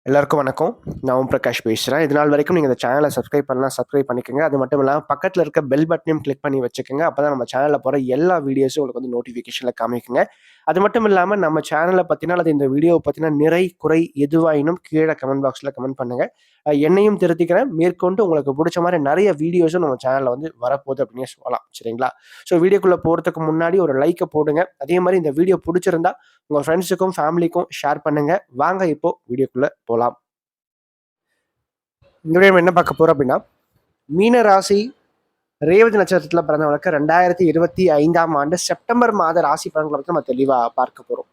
எல்லாருக்கும் வணக்கம். நான் ஓம் பிரகாஷ் பேசுறேன். இது நாள் வரைக்கும் நீங்க இந்த சேனல சப்ஸ்கிரைப் பண்ணலாம், சப்ஸ்கிரைப் பண்ணிக்கங்க. அது மட்டும் இல்லாம பக்கத்துல இருக்க பெல் பட்டனையும் கிளிக் பண்ணி வச்சுக்கங்க. அப்பதான் நம்ம சேனல்ல போற எல்லா வீடியோஸும் உங்களுக்கு வந்து நோட்டிஃபிகேஷன்ல காமிக்குங்க. அது மட்டும் இல்லாம நம்ம சேனல பத்தினா அல்லது இந்த வீடியோவ பத்தின நிறை, குறை எதுவாயினும் கீழ கமெண்ட் பாக்ஸ்ல கமெண்ட் பண்ணுங்க. என்னையும் திருத்திக்கிறேன். மேற்கொண்டு உங்களுக்கு புடிச்ச மாரி நெறைய வீடியோஸும் நம்ம சேனல்ல வந்து வரப்போகுது அப்டின்னே சொல்லலாம். சரிங்களா? ஸோ வீடியோக்குள்ள போறதுக்கு முன்னாடி ஒரு லைக்க போடுங்க. அதே மாரி இந்த வீடியோ புடிச்சிருந்தா உங்க ஃப்ரெண்ட்ஸுக்கும், ஃபேமிலிக்கும் ஷேர் பண்ணுங்க. வாங்க இப்போ வீடியோக்குள்ள போலாம். இந்த வீடியோ என்ன பார்க்க போறோம் அப்படின்னா, மீன ராசி ரேவதி நட்சத்திரத்துல பிறந்தவங்களுக்கு 2025ஆம் ஆண்டு செப்டம்பர் மாத ராசி பலன்களை பத்தி நம்ம தெளிவா பார்க்க போறோம்.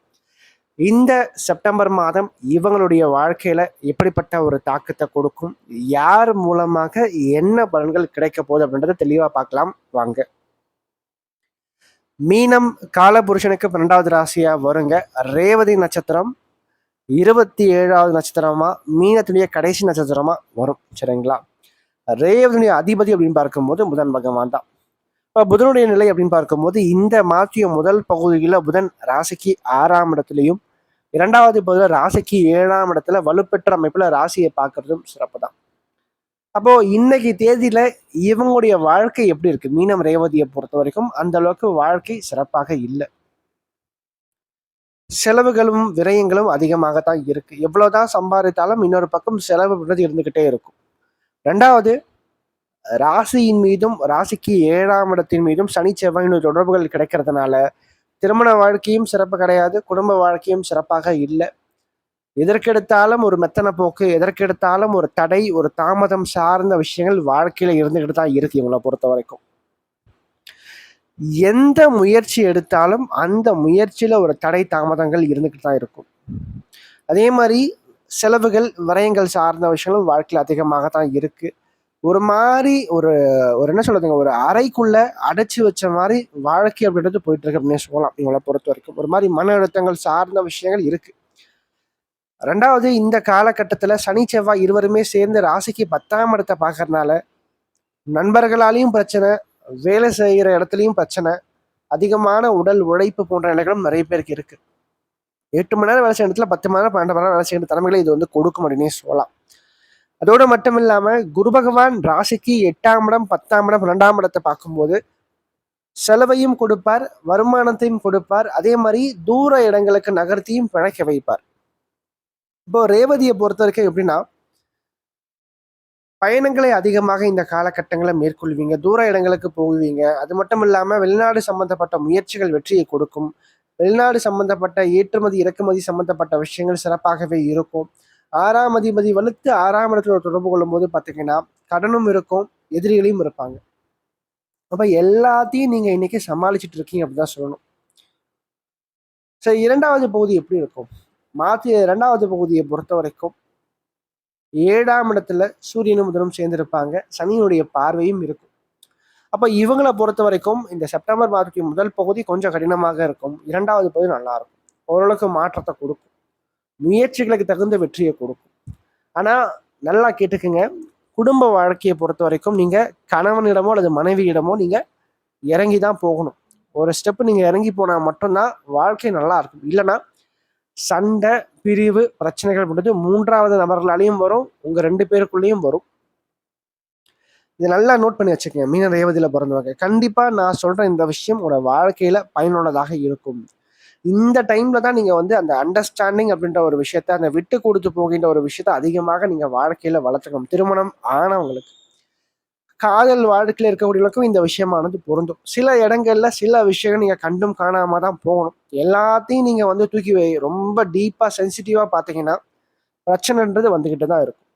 இந்த செப்டம்பர் மாதம் இவங்களுடைய வாழ்க்கையில எப்படிப்பட்ட ஒரு தாக்கத்தை கொடுக்கும், யார் மூலமாக என்ன பலன்கள் கிடைக்க போகுது அப்படின்றத தெளிவா பார்க்கலாம் வாங்க. மீனம் காலபுருஷனுக்கு 12வது ராசியா வருங்க. ரேவதி நட்சத்திரம் 27வது நட்சத்திரமா மீனத்துடைய கடைசி நட்சத்திரமா வரும். சரிங்களா? ரேவதியுடைய அதிபதி அப்படின்னு பார்க்கும்போது புதன் பகவான் தான். இப்போ புதனுடைய நிலை அப்படின்னு பார்க்கும்போது இந்த மாற்றிய முதல் பகுதியில் புதன் ராசிக்கு 6ஆம் இடத்துலையும், இரண்டாவது பகுதியில் ராசிக்கு 7ஆம் இடத்துல வலுப்பெற்ற அமைப்புல ராசியை பார்க்கறதும் சிறப்பு தான். அப்போ இன்னைக்கு தேதியில இவங்களுடைய வாழ்க்கை எப்படி இருக்கு? மீனம் ரேவதியை பொறுத்த வரைக்கும் அந்த அளவுக்கு வாழ்க்கை சிறப்பாக இல்லை. செலவுகளும் விரயங்களும் அதிகமாகத்தான் இருக்கு. எவ்வளவுதான் சம்பாதித்தாலும் இன்னொரு பக்கம் செலவு இருந்துகிட்டே இருக்கும். ரெண்டாவது, ராசியின் மீதும் ராசிக்கு 7ஆம் இடத்தின் மீதும் சனி செவ்வாயினுடைய தொடர்புகள் கிடைக்கிறதுனால திருமண வாழ்க்கையும் சிறப்பு கிடையாது, குடும்ப வாழ்க்கையும் சிறப்பாக இல்லை. எதற்கெடுத்தாலும் ஒரு மெத்தன போக்கு, எதற்கெடுத்தாலும் ஒரு தடை, ஒரு தாமதம் சார்ந்த விஷயங்கள் வாழ்க்கையில இருந்துகிட்டு தான் இருக்கு இவங்களை பொறுத்த வரைக்கும். எந்த முயற்சி எடுத்தாலும் அந்த முயற்சியில ஒரு தடை தாமதங்கள் இருந்துகிட்டு தான் இருக்கும். அதே மாதிரி செலவுகள் விரயங்கள் சார்ந்த விஷயங்களும் வாழ்க்கையில் அதிகமாகத்தான் இருக்கு. ஒரு மாதிரி ஒரு ஒரு என்ன சொல்றதுங்க, ஒரு அறைக்குள்ள அடைச்சு வச்ச மாதிரி வாழ்க்கை அப்படின்றது போயிட்டு இருக்கு அப்படின்னு சொல்லலாம். இவங்களை பொறுத்த வரைக்கும் ஒரு மாதிரி மன அழுத்தங்கள் சார்ந்த விஷயங்கள் இருக்கு. ரெண்டாவது, இந்த காலகட்டத்துல சனி செவ்வாய் இருவருமே சேர்ந்து ராசிக்கு 10ஆம் இடத்தை பார்க்கறதுனால நண்பர்களாலையும் பிரச்சனை, வேலை செய்கிற இடத்துலையும் பிரச்சனை, அதிகமான உடல் உழைப்பு போன்ற நிலைகளும் நிறைய பேருக்கு இருக்கு. 8 மணி நேரம் வேலை செய்யற இடத்துல 10 மணி நேரம் 12 மணி நேரம் வேலை செய்யற தலைமைகளை இது வந்து கொடுக்கும் அப்படின்னே சொல்லலாம். அதோடு மட்டும் இல்லாம குரு பகவான் ராசிக்கு 8ஆம் இடம், 10ஆம் இடம், 12ஆம் இடத்தை பார்க்கும்போது செலவையும் கொடுப்பார், வருமானத்தையும் கொடுப்பார், அதே மாதிரி தூர இடங்களுக்கு நகர்த்தியும் பிழைக்க வைப்பார். இப்போ ரேவதியை பொறுத்த வரைக்கும் எப்படின்னா, பயணங்களை அதிகமாக இந்த காலகட்டங்களில் மேற்கொள்வீங்க, தூர இடங்களுக்கு போவீங்க. அது மட்டும் இல்லாம வெளிநாடு சம்பந்தப்பட்ட முயற்சிகள் வெற்றியை கொடுக்கும். வெளிநாடு சம்பந்தப்பட்ட ஏற்றுமதி இறக்குமதி சம்பந்தப்பட்ட விஷயங்கள் சிறப்பாகவே இருக்கும். 6ஆம் அதிபதி வலுத்து 6ஆம் இடத்துல தொடர்பு கொள்ளும் போது பார்த்தீங்கன்னா கடனும் இருக்கும், எதிரிகளையும் இருப்பாங்க. அப்ப எல்லாத்தையும் நீங்க இன்னைக்கு சமாளிச்சுட்டு இருக்கீங்க அப்படிதான் சொல்லணும். சரி, 2வது பகுதி எப்படி இருக்கும்? மாற்றி 2வது பகுதியை பொறுத்த வரைக்கும் 7ஆம் இடத்துல சூரியனும் புதனும் சேர்ந்திருப்பாங்க, சனியினுடைய பார்வையும் இருக்கும். அப்ப இவங்களை பொறுத்த வரைக்கும் இந்த செப்டம்பர் மாதத்தின் முதல் பகுதி கொஞ்சம் கடினமாக இருக்கும், 2வது பகுதி நல்லா இருக்கும், ஓரளவுக்கு மாற்றத்தை கொடுக்கும், முயற்சிகளுக்கு தகுந்த வெற்றியை கொடுக்கும். ஆனா நல்லா கேட்டுக்குங்க, குடும்ப வாழ்க்கையை பொறுத்த வரைக்கும் நீங்க கணவனிடமோ அல்லது மனைவியிடமோ நீங்க இறங்கி தான் போகணும். ஒரு ஸ்டெப் நீங்க இறங்கி போனா மட்டும்தான் வாழ்க்கை நல்லா இருக்கும். இல்லைன்னா சண்டை, பிரிவு, பிரச்சனைகள் போன்றது 3வது நபர்களாலையும் வரும், உங்க 2 பேருக்குள்ளேயும் வரும். இதை நல்லா நோட் பண்ணி வச்சுக்கோங்க. மீன ரேவதியில பிறந்தவங்க கண்டிப்பா நான் சொல்ற இந்த விஷயம் உங்களோட வாழ்க்கையில பயனுள்ளதாக இருக்கும். இந்த டைம்ல தான் நீங்க வந்து அந்த அண்டர்ஸ்டாண்டிங் அப்படின்ற ஒரு விஷயத்த, அந்த விட்டு கொடுத்து போகின்ற ஒரு விஷயத்த அதிகமாக நீங்க வாழ்க்கையில வளர்த்துக்கணும். திருமணம் ஆனவங்களுக்கு, காதல் வாழ்க்கையில இருக்கக்கூடியவங்களுக்கும் இந்த விஷயமானது பொருந்தும். சில இடங்கள்ல சில விஷயங்கள் நீங்க கண்டும் காணாம தான் போகணும். எல்லாத்தையும் நீங்க வந்து தூக்கி ரொம்ப டீப்பா சென்சிட்டிவா பார்த்தீங்கன்னா பிரச்சனைன்றது வந்துகிட்டு தான் இருக்கும்.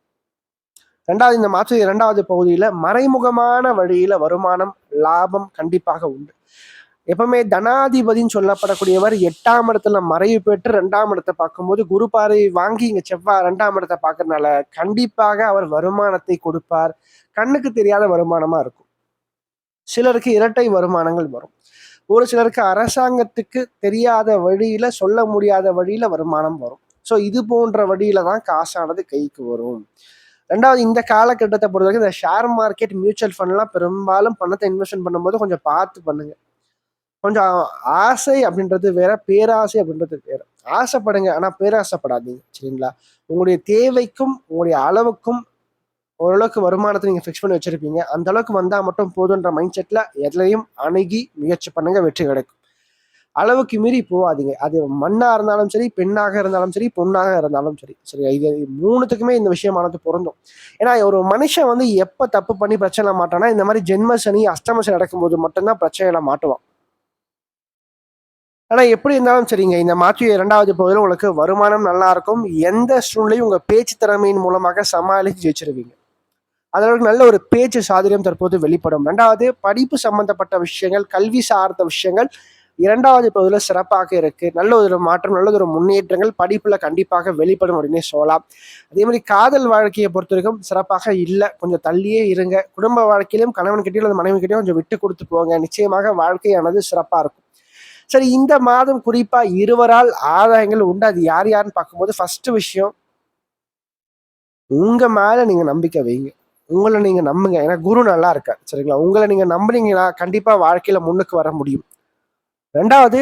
ரெண்டாவது, இந்த மாற்று 2வது பகுதியில மறைமுகமான வழியில வருமானம், லாபம் கண்டிப்பாக உண்டு. எப்பவுமே தனாதிபதினு சொல்லப்படக்கூடியவர் 8ஆம் இடத்துல மறைவு பெற்று 2ஆம் இடத்தை பார்க்கும்போது குரு பார்வை வாங்கி இங்க செவ்வாய் 2ஆம் இடத்தை பார்க்கறதுனால கண்டிப்பாக அவர் வருமானத்தை கொடுப்பார். கண்ணுக்கு தெரியாத வருமானமா இருக்கும். சிலருக்கு இரட்டை வருமானங்கள் வரும். ஒரு சிலருக்கு அரசாங்கத்துக்கு தெரியாத வழியில, சொல்ல முடியாத வழியில வருமானம் வரும். ஸோ இது போன்ற வழியில தான் காசானது கைக்கு வரும். ரெண்டாவது, இந்த காலகட்டத்தை பொறுத்த வரைக்கும் இந்த ஷேர் மார்க்கெட், மியூச்சுவல் ஃபண்ட்லாம் பெரும்பாலும் பணத்தை இன்வெஸ்ட்மெண்ட் பண்ணும்போது கொஞ்சம் பார்த்து பண்ணுங்க. கொஞ்சம் ஆசை அப்படின்றது வேற, பேராசை அப்படின்றது வேற. ஆசைப்படுங்க, ஆனா பேராசைப்படாதீங்க. சரிங்களா? உங்களுடைய தேவைக்கும் உங்களுடைய அளவுக்கும் ஓரளவுக்கு வருமானத்தை நீங்க ஃபிக்ஸ் பண்ணி வச்சிருப்பீங்க. அந்த அளவுக்கு வந்தா மட்டும் போதுன்ற மைண்ட் செட்ல எதுலயும் அணுகி முயற்சி பண்ணுங்க, வெற்றி கிடைக்கும். அளவுக்கு மீறி போகாதீங்க. அது மண்ணா இருந்தாலும் சரி, பெண்ணாக இருந்தாலும் சரி, பொண்ணாக இருந்தாலும் சரி. சரியா? இது 3த்துக்குமே இந்த விஷயமானது பொருந்தும். ஏன்னா ஒரு மனுஷன் வந்து எப்ப தப்பு பண்ணி பிரச்சனை மாட்டான்னா, இந்த மாதிரி ஜென்ம சனி, அஷ்டம சனி நடக்கும்போது மட்டும்தான் பிரச்சனையில மாட்டுவான். ஆனா எப்படி இருந்தாலும் சரிங்க, இந்த மாற்றி 2வது பகுதியில உங்களுக்கு வருமானம் நல்லா இருக்கும். எந்த சூழ்நிலையும் உங்க பேச்சு திறமையின் மூலமாக சமாளிச்சு ஜெயிச்சிருவீங்க. அதற்கு நல்ல ஒரு பேச்சு சாதுரியம் தற்போது வெளிப்படும். 2வது படிப்பு சம்பந்தப்பட்ட விஷயங்கள், கல்வி சார்ந்த விஷயங்கள் 2வது பகுதியில சிறப்பாக இருக்கு. நல்ல ஒரு மாற்றம், நல்ல ஒரு முன்னேற்றங்கள் படிப்புல கண்டிப்பாக வெளிப்படும் அப்படின்னே சொல்லலாம். அதே மாதிரி காதல் வாழ்க்கையை பொறுத்த வரைக்கும் சிறப்பாக இல்லை, கொஞ்சம் தள்ளியே இருங்க. குடும்ப வாழ்க்கையிலும் கணவன் கிட்டயும் அல்லது மனைவி கிட்டயும் கொஞ்சம் விட்டு கொடுத்து போங்க. நிச்சயமாக வாழ்க்கையானது சிறப்பா இருக்கும். சரி, இந்த மாதம் குறிப்பா இருவரால் ஆதாயங்கள் உண்டு. அது யார் யாருன்னு பார்க்கும்போது ஃபர்ஸ்ட் விஷயம், உங்க மேல நீங்க நம்பிக்கை வைங்க. உங்களை நீங்க நம்புங்க. ஏன்னா குரு நல்லா இருக்கார். சரிங்களா? உங்களை நீங்க நம்புனீங்கன்னா கண்டிப்பா வாழ்க்கையில முன்னுக்கு வர முடியும். 2வது,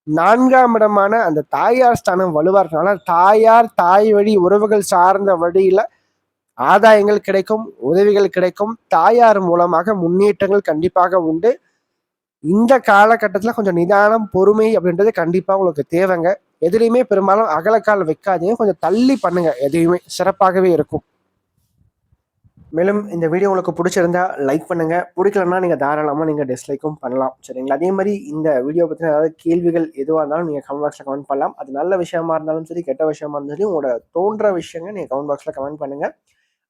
4ஆம் இடமான அந்த தாயார் ஸ்தானம் வலுவா இருக்கனால தாயார், தாய் வழி உறவுகள் சார்ந்த வழியில ஆதாயங்கள் கிடைக்கும், உதவிகள் கிடைக்கும். தாயார் மூலமாக முன்னேற்றங்கள் கண்டிப்பாக உண்டு. இந்த காலகட்டத்துல கொஞ்சம் நிதானம், பொறுமை அப்படின்றது கண்டிப்பா உங்களுக்கு தேவைங்க. எதுலையுமே பெரும்பாலும் அகலக்கால் வைக்காதீங்க. கொஞ்சம் தள்ளி பண்ணுங்க. எதையுமே சிறப்பாகவே இருக்கும். மேலும் இந்த வீடியோ உங்களுக்கு பிடிச்சிருந்தா லைக் பண்ணுங்க. பிடிக்கலன்னா நீங்க தாராளமா நீங்க டிஸ்லைக்கும் பண்ணலாம். சரிங்களா? அதே மாதிரி இந்த வீடியோ பத்தின ஏதாவது கேள்விகள் எதுவா இருந்தாலும் நீங்க கமெண்ட் பாக்ஸ்ல கமெண்ட் பண்ணலாம். அது நல்ல விஷயமா இருந்தாலும் சரி, கெட்ட விஷயமா இருந்தாலும் சரி, உங்களோட தோன்ற விஷயங்கள் நீங்க கமெண்ட் பாக்ஸ்ல கமெண்ட் பண்ணுங்க.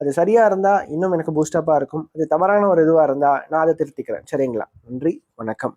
அது சரியா இருந்தா இன்னும் எனக்கு பூஸ்டப்பா இருக்கும். அது தவறான ஒரு இதுவா இருந்தா நான் அதை திருத்திக்கிறேன். சரிங்களா? நன்றி, வணக்கம்.